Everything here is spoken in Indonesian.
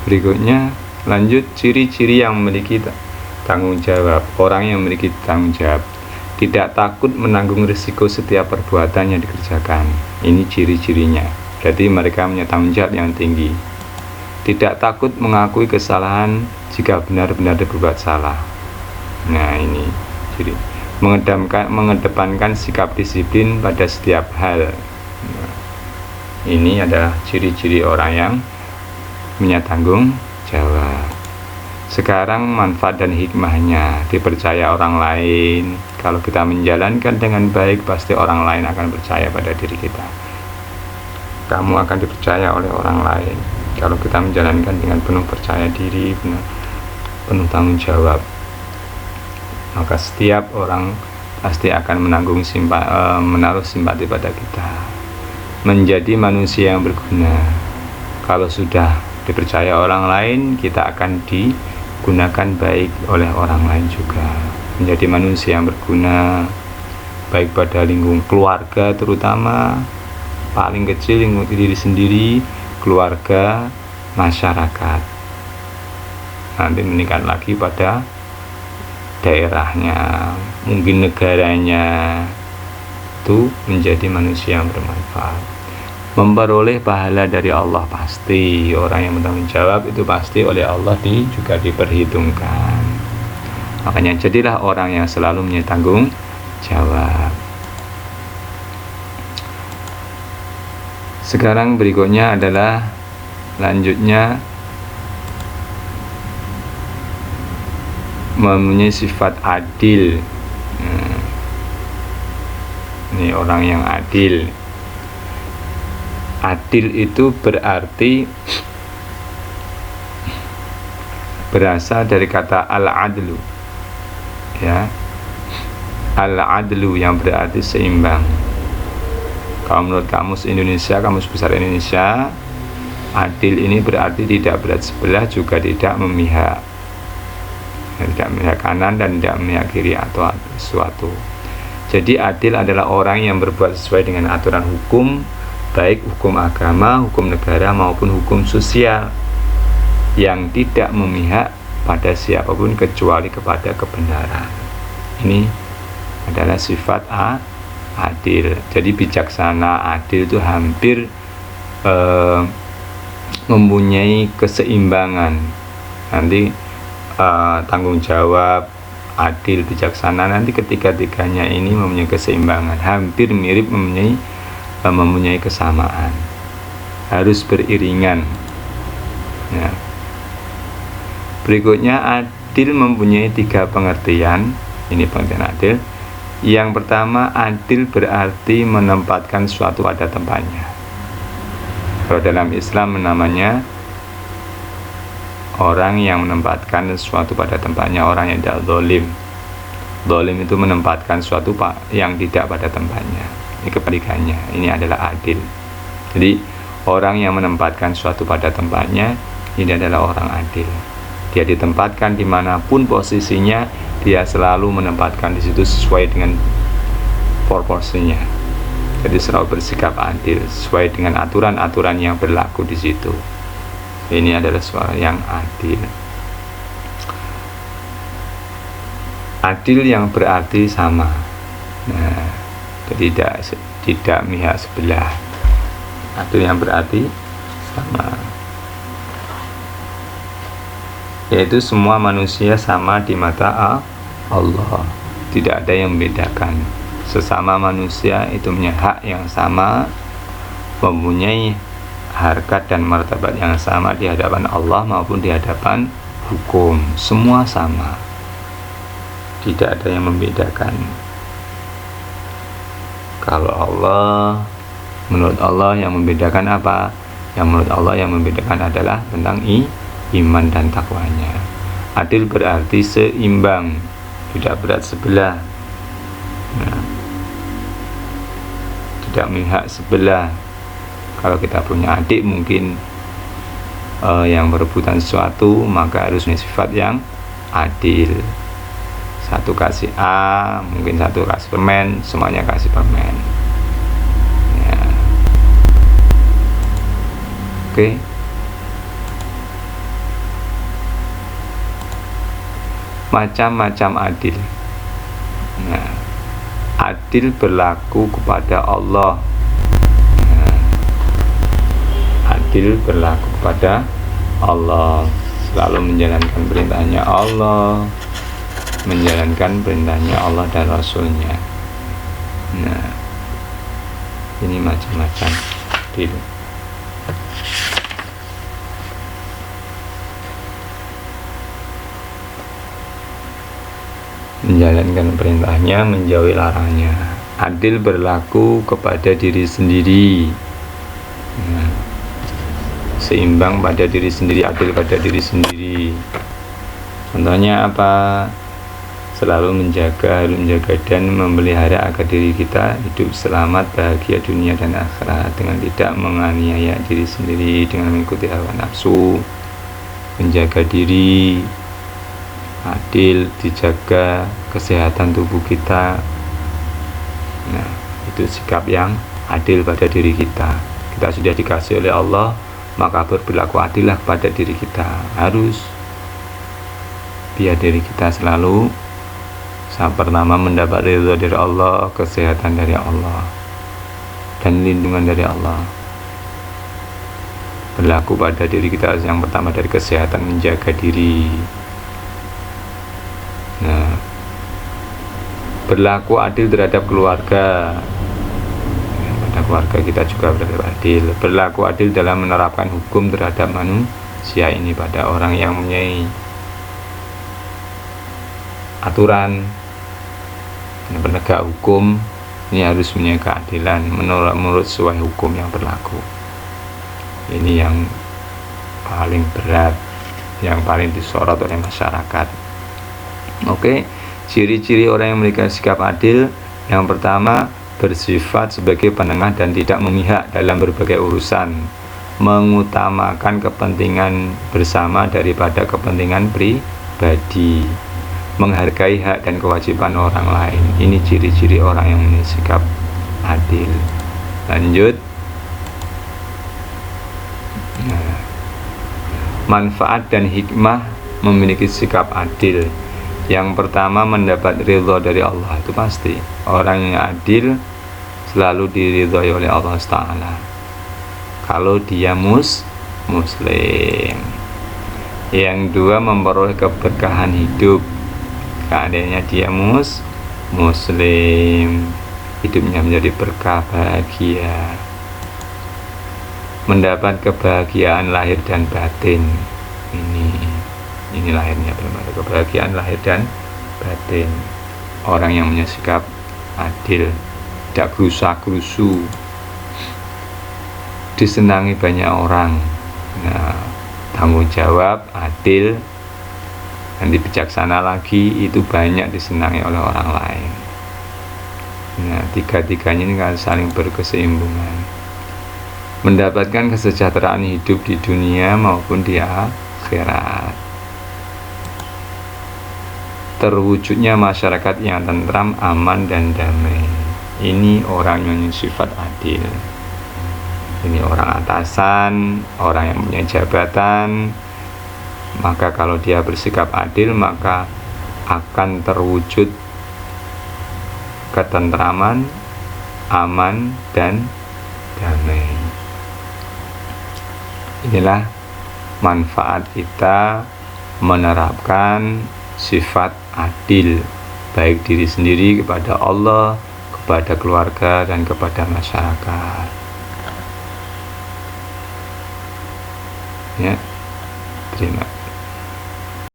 Berikutnya lanjut ciri-ciri yang memiliki tanggung jawab. Orang yang memiliki tanggung jawab tidak takut menanggung risiko setiap perbuatan yang dikerjakan. Ini ciri-cirinya. Berarti mereka punya tanggung jawab yang tinggi. Tidak takut mengakui kesalahan jika benar-benar berbuat salah. Nah, ini jadi mengedepankan sikap disiplin pada setiap hal. Nah, ini adalah ciri-ciri orang yang punya tanggung jawab. Sekarang manfaat dan hikmahnya, dipercaya orang lain. Kalau kita menjalankan dengan baik, pasti orang lain akan percaya pada diri kita. Kamu akan dipercaya oleh orang lain kalau kita menjalankan dengan penuh percaya diri, penuh tanggung jawab. Maka setiap orang pasti akan menaruh simpati pada kita. Menjadi manusia yang berguna. Kalau sudah dipercaya orang lain, kita akan digunakan baik oleh orang lain juga. Menjadi manusia yang berguna, baik pada lingkungan keluarga terutama, paling kecil lingkungan diri sendiri, keluarga, masyarakat. Nanti meningkat lagi pada daerahnya, mungkin negaranya, itu menjadi manusia yang bermanfaat. Memperoleh pahala dari Allah pasti. Orang yang bertanggung jawab itu pasti oleh Allah juga diperhitungkan. Makanya jadilah orang yang selalu punya tanggung jawab. Sekarang berikutnya adalah lanjutnya mempunyai sifat adil. Ini orang yang adil. Adil itu berarti berasal dari kata al-adlu, ya, al-adlu yang berarti seimbang. Kalau menurut kamus Indonesia, kamus besar Indonesia, adil ini berarti tidak berat sebelah, juga tidak memihak, tidak memihak kanan dan tidak memihak kiri atau sesuatu. Jadi adil adalah orang yang berbuat sesuai dengan aturan hukum, baik hukum agama, hukum negara maupun hukum sosial, yang tidak memihak pada siapapun kecuali kepada kebenaran. Ini adalah sifat adil. Jadi bijaksana, adil itu hampir mempunyai keseimbangan. Nanti tanggung jawab, adil, bijaksana, nanti ketiga-tiganya ini mempunyai keseimbangan, hampir mirip, mempunyai kesamaan, harus beriringan, ya. Berikutnya, adil mempunyai 3 pengertian. Ini pengertian adil. Yang pertama, adil berarti menempatkan suatu pada tempatnya. Kalau dalam Islam namanya orang yang menempatkan sesuatu pada tempatnya, orang yang tidak zalim. Zalim itu menempatkan suatu yang tidak pada tempatnya. Ini kebalikannya. Ini adalah adil. Jadi orang yang menempatkan suatu pada tempatnya, ini adalah orang adil. Dia ditempatkan dimanapun posisinya, dia selalu menempatkan di situ sesuai dengan proporsinya. Jadi selalu bersikap adil sesuai dengan aturan-aturan yang berlaku di situ. Ini adalah suara yang adil. Adil yang berarti sama. Nah, tidak mihak sebelah. Adil yang berarti sama, yaitu semua manusia sama di mata Allah. Tidak ada yang membedakan. Sesama manusia itu punya hak yang sama, mempunyai harkat dan martabat yang sama di hadapan Allah maupun di hadapan hukum. Semua sama, tidak ada yang membedakan. Kalau Allah, menurut Allah yang membedakan apa? Yang menurut Allah yang membedakan adalah tentang iman dan takwanya. Adil berarti seimbang, tidak berat sebelah, nah, tidak memihak sebelah. Kalau kita punya adik mungkin yang berebutan sesuatu, maka harus punya sifat yang adil. Satu kasih A, mungkin satu kasih permen, semuanya kasih permen, ya. Oke. macam-macam adil. Nah, adil berlaku kepada Allah. Nah, adil berlaku kepada Allah, selalu menjalankan perintahnya Allah, menjalankan perintahnya Allah dan Rasulnya. Nah, ini macam-macam adil. Menjalankan perintahnya, menjauhi larangannya. Adil berlaku kepada diri sendiri. Nah, seimbang pada diri sendiri, adil pada diri sendiri. Contohnya apa? Selalu menjaga dan memelihara agar diri kita hidup selamat, bahagia dunia dan akhirat, dengan tidak menganiaya diri sendiri dengan mengikuti hawa nafsu. Menjaga diri, adil, dijaga kesehatan tubuh kita. Nah, itu sikap yang adil pada diri kita. Kita sudah dikasih oleh Allah, maka berperilaku adillah pada diri kita. Harus biar diri kita selalu pertama mendapat ridho dari Allah, kesehatan dari Allah, dan lindungan dari Allah. Berlaku pada diri kita yang pertama dari kesehatan, menjaga diri. Nah, berlaku adil terhadap keluarga. Pada keluarga kita juga berlaku adil. Berlaku adil dalam menerapkan hukum terhadap manusia ini, pada orang yang mempunyai aturan, penegak hukum ini harus punya keadilan menurut sesuai hukum yang berlaku. Ini yang paling berat, yang paling disorot oleh masyarakat. Oke, ciri-ciri orang yang memiliki sikap adil. Yang pertama, bersifat sebagai penengah dan tidak memihak dalam berbagai urusan, mengutamakan kepentingan bersama daripada kepentingan pribadi, menghargai hak dan kewajiban orang lain. Ini ciri-ciri orang yang memiliki sikap adil. Lanjut. Nah, manfaat dan hikmah memiliki sikap adil. Yang pertama, mendapat ridho dari Allah. Itu pasti orang yang adil selalu diridhoi oleh Allah Ta'ala kalau dia muslim. Yang dua, memperoleh keberkahan hidup. Keadaannya dia muslim, hidupnya menjadi berkah, bahagia, mendapat kebahagiaan lahir dan batin. Ini lahirnya, belum ada kebahagiaan lahir dan batin. Orang yang punya sikap adil, tidak gerusa-gerusu, disenangi banyak orang. Nah, tanggung jawab, adil, dan bijaksana lagi, itu banyak disenangi oleh orang lain. Nah, tiga-tiganya ini kan saling berkeseimbangan, mendapatkan kesejahteraan hidup di dunia maupun di akhirat. Terwujudnya masyarakat yang tentram, aman, dan damai. Ini orang yang sifat adil. Ini orang atasan, orang yang punya jabatan. Maka kalau dia bersikap adil, maka akan terwujud ketentraman, aman, dan damai. Inilah manfaat kita menerapkan sifat adil, baik diri sendiri kepada Allah, kepada keluarga, dan kepada masyarakat. Ya, terima kasih.